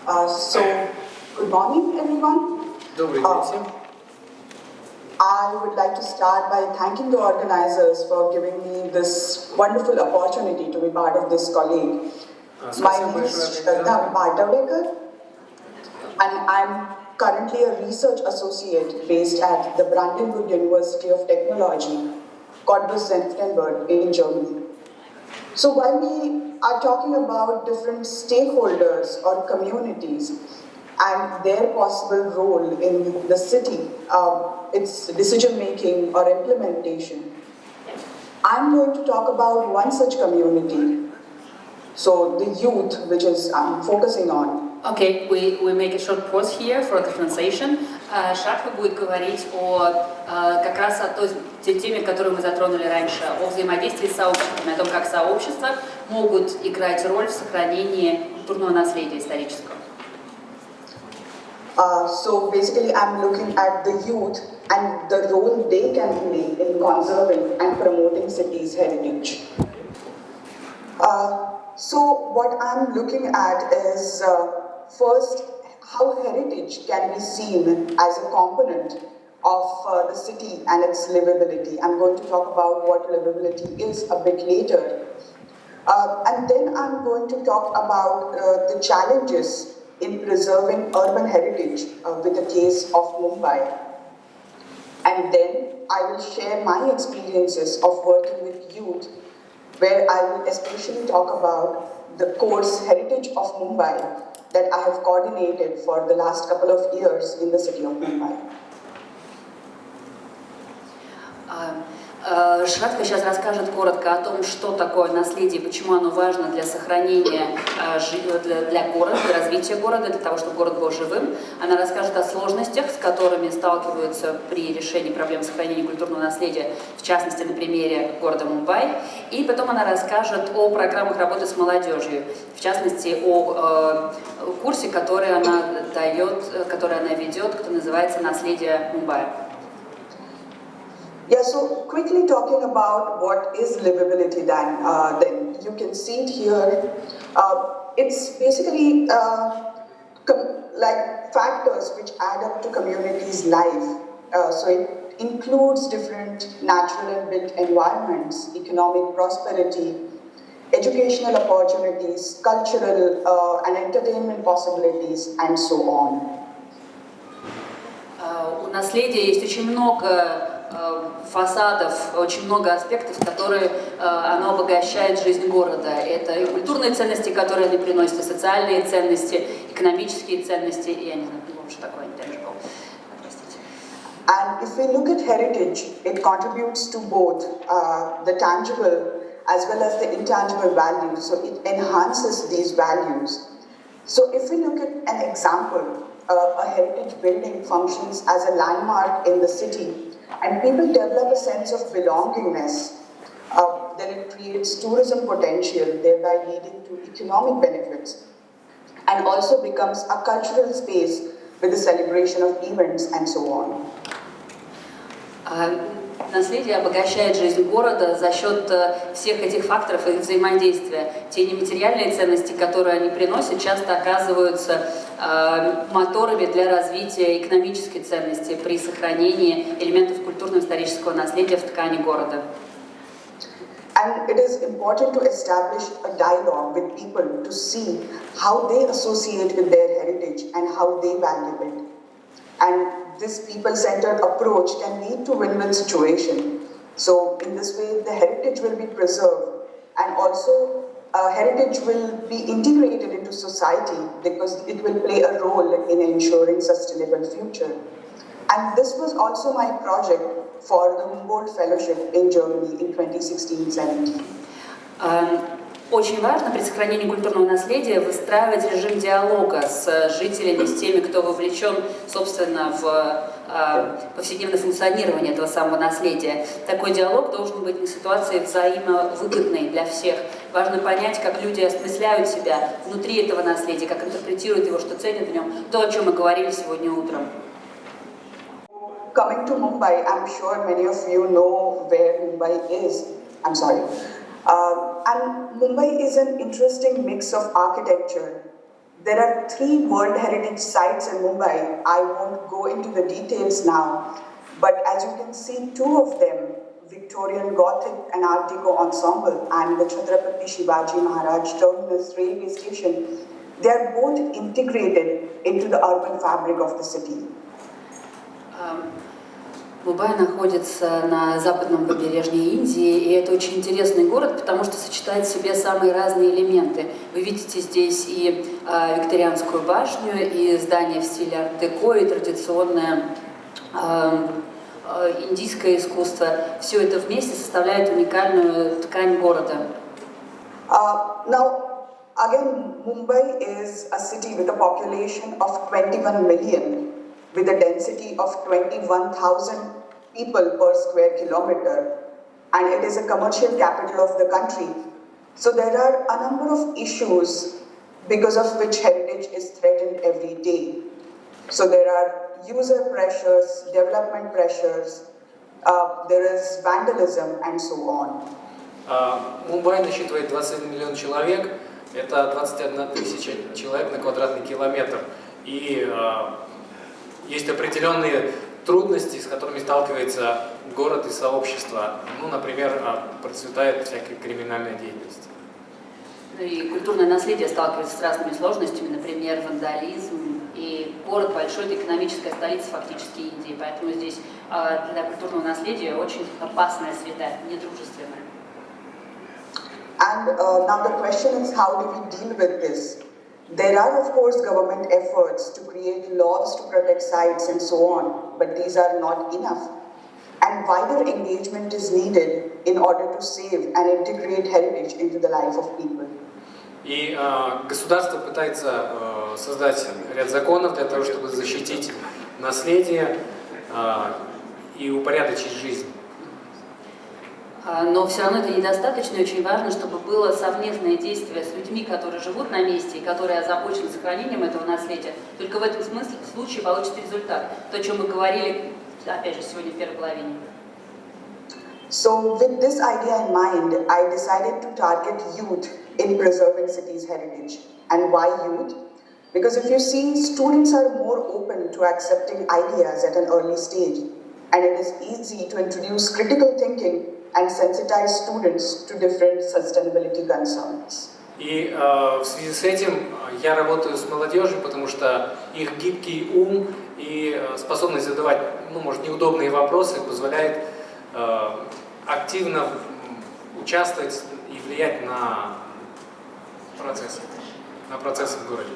Good morning, everyone. I would like to start by thanking the organizers for giving me this wonderful opportunity to be part of this colleague. My name is Shradha Vhakatavadekar, and I'm currently a research associate based at the Brandenburg University of Technology, Cottbus-Senftenberg in Germany. So while we are talking about different stakeholders or communities and their possible role in the city, its decision-making or implementation, I'm going to talk about one such community, so the youth, which is I'm focusing on. Okay, we make a short pause here for the translation. Шрадха будет говорить как раз о той теме, которую мы затронули раньше, о взаимодействии с сообществами, о том, как сообщества могут играть роль в сохранении культурного наследия исторического. So basically, I'm looking at the youth and the role they can play in conserving and promoting cities' heritage. So what I'm looking at is first, how heritage can be seen as a component of the city and its livability. I'm going to talk about what livability is a bit later. And then I'm going to talk about the challenges in preserving urban heritage with the case of Mumbai. And then I will share my experiences of working with youth, where I will especially talk about the course Heritage of Mumbai that I have coordinated for the last couple of years in the city of Mumbai. Шрадха сейчас расскажет коротко о том, что такое наследие, почему оно важно для сохранения для города, для развития города, для того, чтобы город был живым. Она расскажет о сложностях, с которыми сталкиваются при решении проблем сохранения культурного наследия, в частности, на примере города Мумбай. И потом она расскажет о программах работы с молодежью, в частности, о курсе, который она ведет, который называется «Наследие Мумбая». Yeah, so quickly talking about what is livability then you can see it here. It's basically like factors which add up to communities' life. So it includes different natural and built environments, economic prosperity, educational opportunities, cultural and entertainment possibilities, and so on. У наследия есть очень много фасадов, очень много аспектов, которые оно обогащает жизнь города. Это и культурные ценности, которые они приносят, и социальные ценности, экономические ценности, и я не знаю, что такое intangible. Простите. And if we look at heritage, it contributes to both the tangible as well as the intangible values. So it enhances these values. So if we look at an example, a heritage building functions as a landmark in the city, and people develop a sense of belongingness, then it creates tourism potential, thereby leading to economic benefits, and also becomes a cultural space with the celebration of events and so on. Наследие обогащает жизнь города за счет всех этих факторов и их взаимодействия. Те нематериальные ценности, которые они приносят, часто оказываются моторами для развития экономической ценности при сохранении элементов культурно-исторического наследия в ткани города. And it is important to establish a dialogue with people to see how they associate with their heritage and how they value it. And this people-centered approach can lead to win-win situation. So in this way, the heritage will be preserved, and also heritage will be integrated into society because it will play a role in ensuring sustainable future. And this was also my project for the Humboldt Fellowship in Germany in 2016-17. Очень важно при сохранении культурного наследия выстраивать режим диалога с жителями, с теми, кто вовлечен, собственно, в повседневное функционирование этого самого наследия. Такой диалог должен быть на ситуации взаимовыгодной для всех. Важно понять, как люди осмысляют себя внутри этого наследия, как интерпретируют его, что ценят в нем, то, о чем мы говорили сегодня утром. Coming to Mumbai, I'm sure many of you know where Mumbai is. I'm sorry. And Mumbai is an interesting mix of architecture, There are 3 World Heritage sites in Mumbai. I won't go into the details now, but as you can see, 2 of them, Victorian Gothic and Art Deco ensemble and the Chhatrapati Shivaji Maharaj Terminus railway station, they are both integrated into the urban fabric of the city. Мумбай находится на западном побережье Индии, и это очень интересный город, потому что сочетает в себе самые разные элементы. Вы видите здесь и викторианскую башню, и здание в стиле арт-деко, и традиционное индийское искусство. Все это вместе составляет уникальную ткань города. Now, again, Mumbai is a city with a population of 21 million. With a density of 21,000 people per square kilometer, and it is a commercial capital of the country. So there are a number of issues because of which heritage is threatened every day. So there are user pressures, development pressures, there is vandalism and so on. Мумбай насчитывает 21 миллион человек, это 21 тысяча человек на квадратный километр. И есть определенные трудности, с которыми сталкивается город и сообщество. Ну, например, процветает всякая криминальная деятельность. И культурное наследие сталкивается с разными сложностями, например, вандализм. И город большой, это экономическая столица фактически Индии, поэтому здесь для культурного наследия очень опасная среда, недружественная. And now the question is, how do we deal with this? There are, of course, government efforts to create laws to protect sites and so on, but these are not enough. And wider engagement is needed in order to save and integrate heritage into the life of people. И государство пытается создать ряд законов для того, чтобы защитить наследие и упорядочить жизнь. Но все равно это недостаточно, и очень важно, чтобы было совместное действие с людьми, которые живут на месте и которые озабочены сохранением этого наследия. Только в этом случае получится результат. То, о чем мы говорили, опять же, сегодня в первой половине. So with this idea in mind, I decided to target youth in preserving cities' heritage. And why youth? Because if you see, students are more open to accepting ideas at an early stage. And it is easy to introduce critical thinking and sensitize students to different sustainability concerns. И в связи с этим я работаю с молодежью, потому что их гибкий ум и способность задавать, может, неудобные вопросы позволяет активно участвовать и влиять на процессы в городе.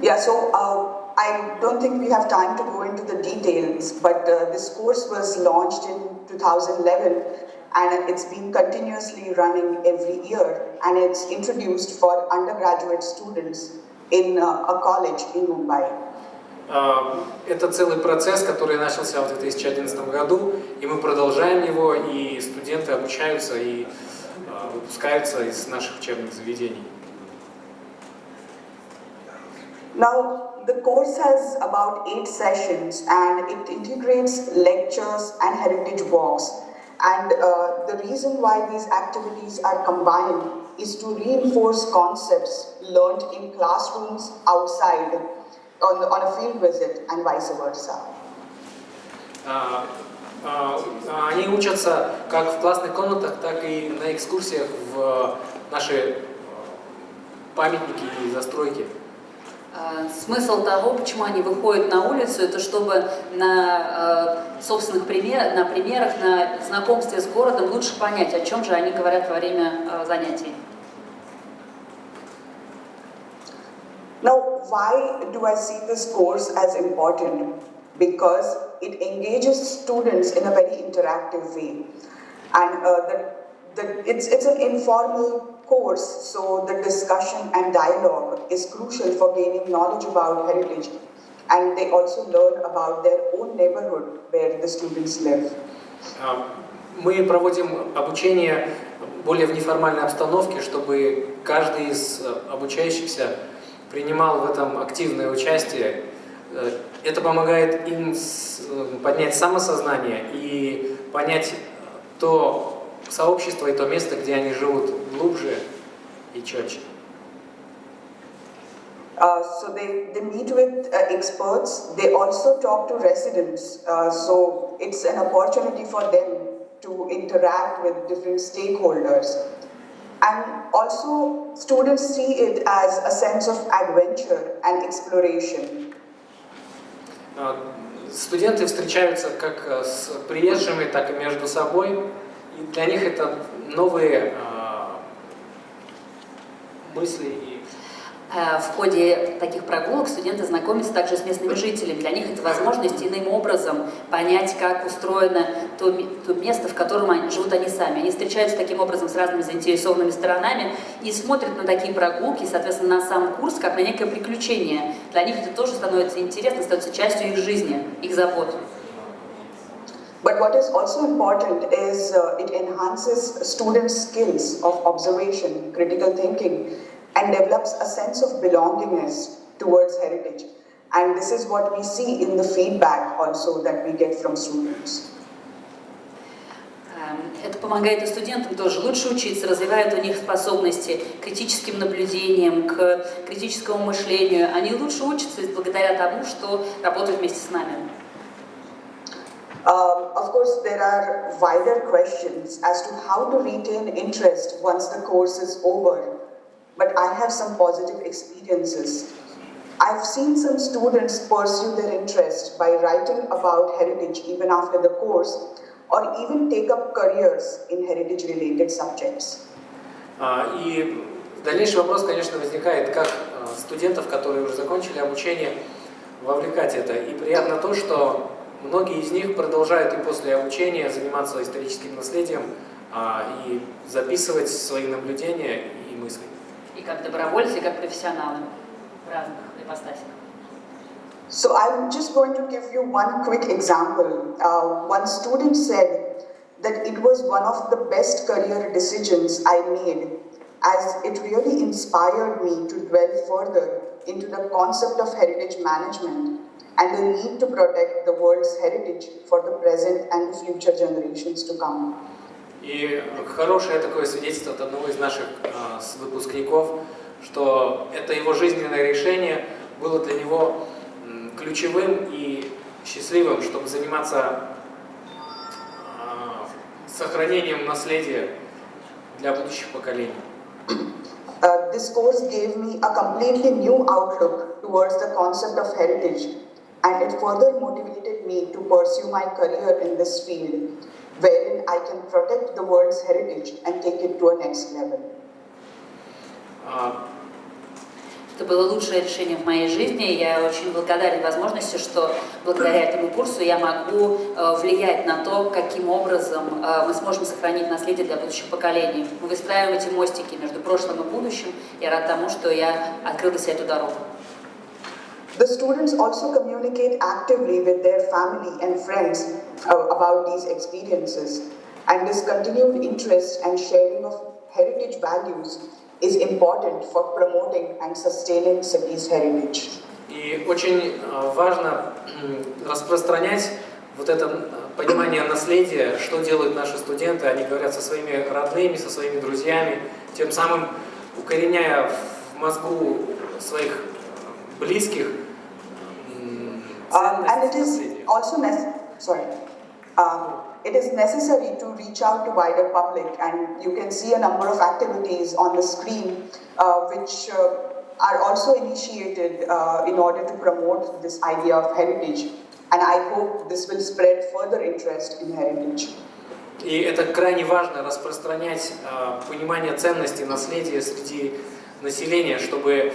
Yeah, so I don't think we have time to go into the details, but this course was launched in 2011 and it's been continuously running every year, and it's introduced for undergraduate students in a college in Mumbai. Это целый процесс, который начался в 2011 году, и мы продолжаем его, и студенты обучаются и выпускаются из наших учебных заведений. Now, the course has about 8 sessions and it integrates lectures and heritage walks. And the reason why these activities are combined is to reinforce concepts learned in classrooms outside on a field visit and vice versa. Они учатся как в классных комнатах, так и на экскурсиях в наши памятники и застройки. Смысл того, почему они выходят на улицу, это чтобы на собственных примерах, на знакомстве с городом лучше понять, о чем же они говорят во время занятий. Now, why do I see this course as important? Because it engages students in a very interactive way, and it's an informal course, so the discussion and dialogue is crucial for gaining knowledge about heritage, and they also learn about their own neighborhood where the students live. Мы проводим обучение более в неформальной обстановке, чтобы каждый из обучающихся принимал в этом активное участие. Это помогает им поднять самосознание и понять то сообщество и то место, где они живут, глубже и четче. So they meet with experts. They also talk to residents. So it's an opportunity for them to interact with different stakeholders. And also students see it as a sense of adventure and exploration. Студенты встречаются как с приезжими, так и между собой. И для них это новые мысли и В ходе таких прогулок студенты знакомятся также с местными жителями. Для них это возможность иным образом понять, как устроено то место, в котором живут они сами. Они встречаются таким образом с разными заинтересованными сторонами и смотрят на такие прогулки, соответственно, на сам курс, как на некое приключение. Для них это тоже становится интересно, становится частью их жизни, их забот. But what is also important is it enhances students' skills of observation, critical thinking, and develops a sense of belongingness towards heritage. And this is what we see in the feedback also that we get from students. Это помогает и студентам тоже лучше учиться, развивает у них способности к критическим наблюдениям, к критическому мышлению. Они лучше учатся благодаря тому, что работают вместе с нами. Of course, there are wider questions as to how to retain interest once the course is over. But I have some positive experiences. I've seen some students pursue their interest by writing about heritage even after the course, or even take up careers in heritage-related subjects. И дальнейший вопрос, конечно, возникает, как студентов, которые уже закончили обучение, вовлекать это. И приятно то, что многие из них продолжают и после обучения заниматься историческим наследием и записывать свои наблюдения и мысли. И как добровольцы, и как профессионалы в разных ипостасях. So I'm just going to give you one quick example. One student said that it was one of the best career decisions I made, as it really inspired me to dwell further into the concept of heritage management and the need to protect the world's heritage for the present and the future generations to come. И хорошее такое свидетельство от одного из наших выпускников, что это его жизненное решение было для него ключевым и счастливым, чтобы заниматься сохранением наследия для будущих поколений. This course gave me a completely new outlook towards the concept of heritage, and it further motivated me to pursue my career in this field, wherein I can protect the world's heritage and take it to a next level. Это было лучшее решение в моей жизни. Я очень благодарен возможности, что благодаря этому курсу я могу влиять на то, каким образом мы сможем сохранить наследие для будущих поколений. Мы выстраиваем эти мостики между прошлым и будущим. Я рад тому, что я открыл для себя эту дорогу. The students also communicate actively with their family and friends about these experiences, and this continued interest and sharing of heritage values is important for promoting and sustaining cities' heritage. И очень важно распространять вот это понимание наследия, что делают наши студенты. Они говорят со своими родными, со своими друзьями, тем самым укореняя в мозгу своих близких And it is also it is necessary to reach out to wider public, and you can see a number of activities on the screen which are also initiated in order to promote this idea of heritage, and I hope this will spread further interest in heritage. И это крайне важно распространять понимание ценности наследия среди населения, чтобы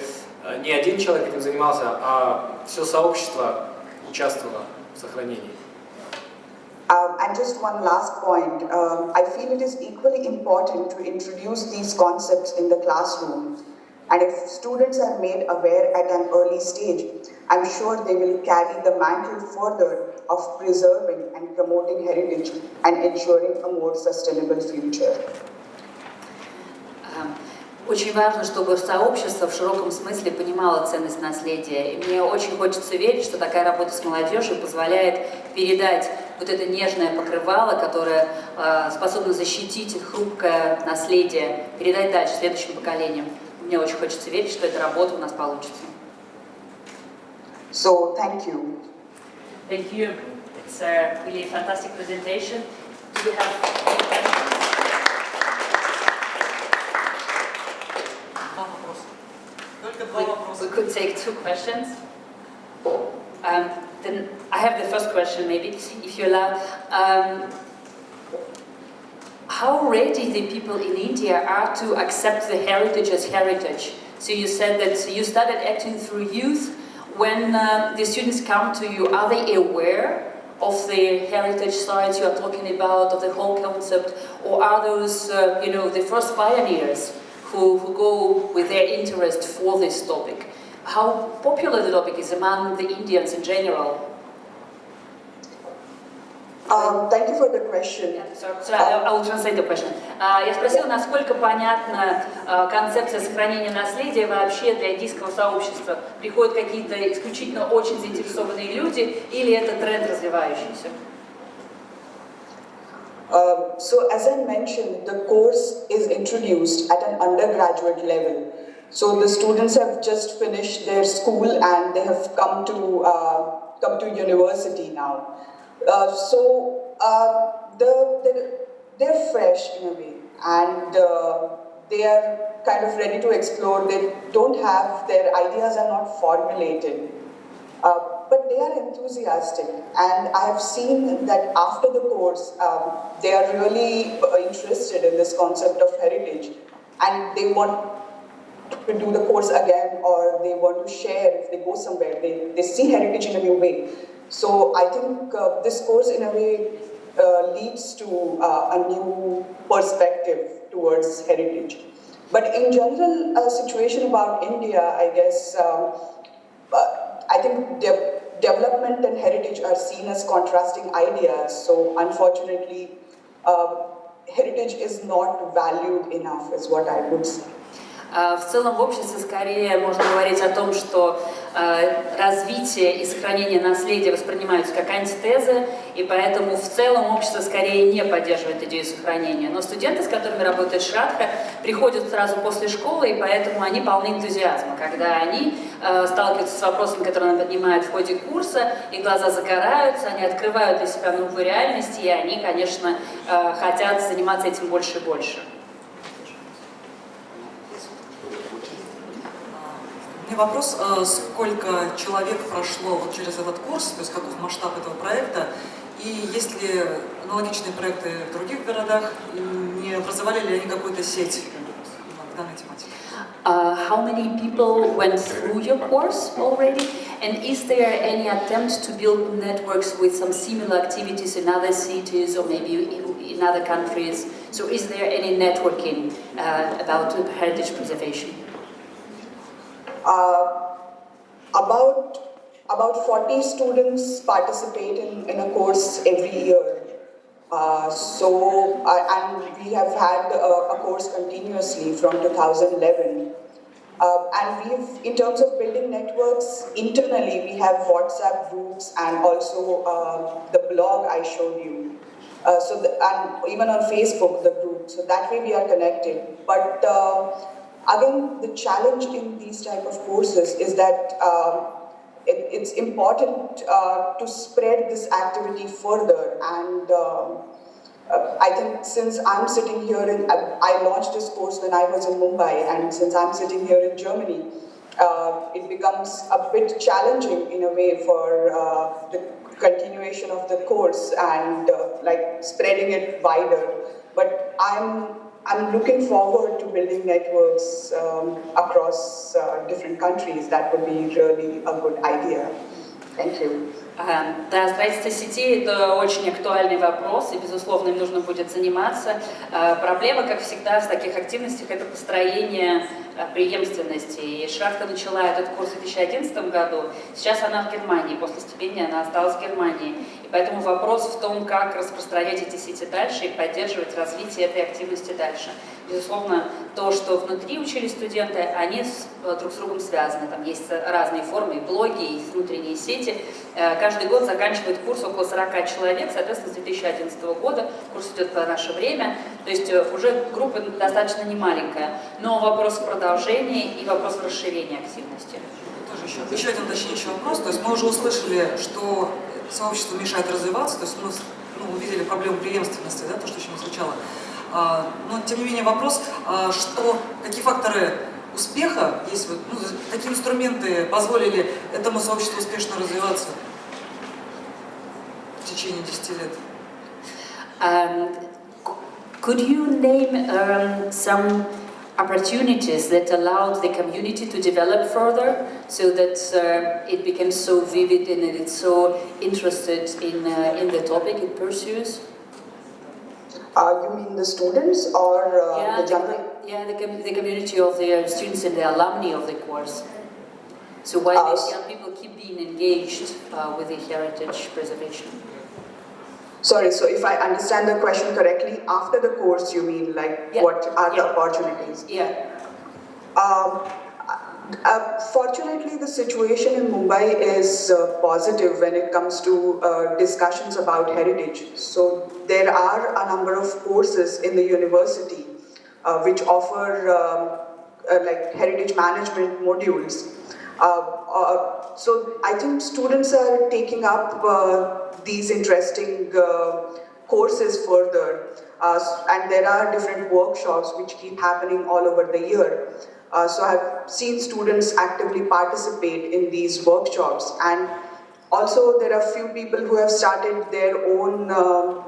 не один человек этим занимался, а все сообщество участвовало в сохранении. And just one last point, I feel it is equally important to introduce these concepts in the classroom. And if students are made aware at an early stage, I'm sure they will carry the mantle further of preserving and promoting heritage and ensuring a more sustainable future. Очень важно, чтобы сообщество в широком смысле понимало ценность наследия. И мне очень хочется верить, что такая работа с молодежью позволяет передать вот это нежное покрывало, которое способно защитить хрупкое наследие, передать дальше следующим поколениям. Мне очень хочется верить, что эта работа у нас получится. So thank you. Thank you. It's a really fantastic presentation. Do you have any questions? We could take 2 questions. Then I have the first question, maybe, if you allow. How ready the people in India are to accept the heritage as heritage? So you said that you started acting through youth. When the students come to you, are they aware of the heritage sites you are talking about, of the whole concept, or are those, the first pioneers who go with their interest for this topic? How popular the topic is among the Indians in general? Thank you for the question. I will translate the question. Я спросила, насколько понятна концепция сохранения наследия вообще для индийского сообщества. Приходят какие-то исключительно очень заинтересованные люди или это тренд развивающийся? So as I mentioned, the course is introduced at an undergraduate level. So the students have just finished their school and they have come to university now. They're fresh in a way, and they are kind of ready to explore. They don't have, their ideas are not formulated, but they are enthusiastic, and I have seen that after the course, they are really interested in this concept of heritage, and they want to do the course again, or they want to share if they go somewhere. They see heritage in a new way. So I think this course in a way leads to a new perspective towards heritage. But in general, situation about India, I guess, I think development and heritage are seen as contrasting ideas. So unfortunately, heritage is not valued enough, is what I would say. В целом в обществе скорее можно говорить о том, что развитие и сохранение наследия воспринимаются как антитезы, и поэтому в целом общество скорее не поддерживает идею сохранения. Но студенты, с которыми работает Шрадха, приходят сразу после школы, и поэтому они полны энтузиазма. Когда они сталкиваются с вопросами, которые она поднимает в ходе курса, их глаза загораются, они открывают для себя новую реальность, и они, конечно, хотят заниматься этим больше и больше. У меня вопрос, сколько человек прошло вот через этот курс, то есть каков масштаб этого проекта, и есть ли аналогичные проекты в других городах, не образовали ли они какую-то сеть в данной тематике? How many people went through your course already? And is there any attempt to build networks with some similar activities in other cities or maybe in other countries? So is there any networking about heritage preservation? About 40 students participate in a course every year. And we have had a course continuously from 2011. And in terms of building networks, internally we have WhatsApp groups and also the blog I showed you. And even on Facebook, the group. So that way we are connected. But again, the challenge in these type of courses is that it's important to spread this activity further. And I think since I'm sitting here, I launched this course when I was in Mumbai, and since I'm sitting here in Germany, it becomes a bit challenging in a way for the continuation of the course and like spreading it wider. But I'm looking forward to building networks across different countries. That would be really a good idea. Thank you. Да, строительство сети – это очень актуальный вопрос, и, безусловно, им нужно будет заниматься. Проблема, как всегда, в таких активностях – это построение преемственности. И Шрадха начала этот курс в 2011 году, сейчас она в Германии, после стипендии она осталась в Германии. И поэтому вопрос в том, как распространять эти сети дальше и поддерживать развитие этой активности дальше. Безусловно, то, что внутри учились студенты, они друг с другом связаны. Там есть разные формы, и блоги, и внутренние сети. Каждый год заканчивает курс около 40 человек, соответственно, с 2011 года курс идет по наше время, то есть уже группа достаточно немаленькая, но вопрос в продолжении и вопрос в расширении активности. Тоже еще еще один уточняющий вопрос. То есть мы уже услышали, что сообщество мешает развиваться, то есть мы увидели проблему преемственности, да, то, что еще не звучало. Но тем не менее вопрос, какие факторы успеха есть, какие инструменты позволили этому сообществу успешно развиваться в течение 10 лет? Could you name some opportunities that allowed the community to develop further, so that it became so vivid and it's so interested in the topic it pursues? You mean the students or the general? The community of the students and the alumni of the course. So why these young people keep being engaged with the heritage preservation? Sorry, so if I understand the question correctly, after the course you mean what are the opportunities? Yeah. Fortunately, the situation in Mumbai is positive when it comes to discussions about heritage. So there are a number of courses in the university which offer heritage management modules. So I think students are taking up these interesting courses further, and there are different workshops which keep happening all over the year. So I've seen students actively participate in these workshops, and also there are few people who have started their own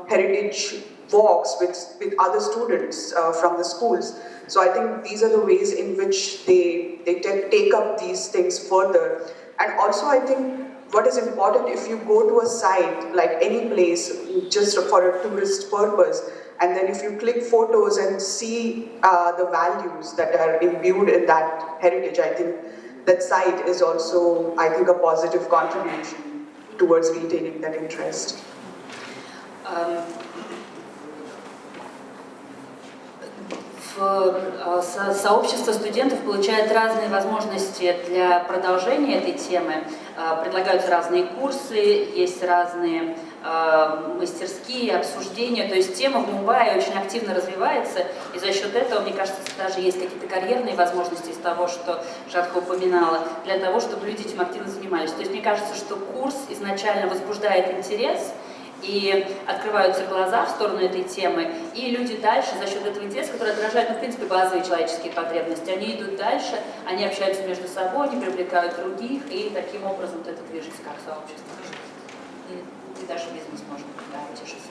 heritage walks with other students from the schools. So I think these are the ways in which they take up these things further. And also I think what is important, if you go to a site, like any place, just for a tourist purpose, and then if you click photos and see the values that are imbued in that heritage, I think that site is also, I think, a positive contribution towards retaining that interest. Сообщество студентов получает разные возможности для продолжения этой темы. Предлагаются разные курсы, есть разные мастерские, обсуждения. То есть тема в Мумбаи очень активно развивается, и за счет этого, мне кажется, даже есть какие-то карьерные возможности из того, что Шрадха упоминала, для того, чтобы люди этим активно занимались. То есть мне кажется, что курс изначально возбуждает интерес, и открываются глаза в сторону этой темы, и люди дальше за счет этого интереса, который отражает, в принципе, базовые человеческие потребности, они идут дальше, они общаются между собой, они привлекают других, и таким образом это движется как сообщество. И даже бизнес может утешиться.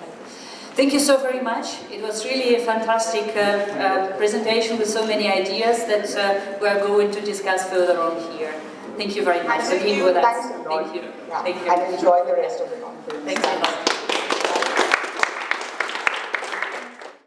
Thank you so very much. It was really a fantastic presentation with so many ideas that we are going to discuss further on here. Thank you very much for being with us. Thanks a lot. Thank you. Yeah. Thank you. And enjoy the rest of the conference. Thanks a lot.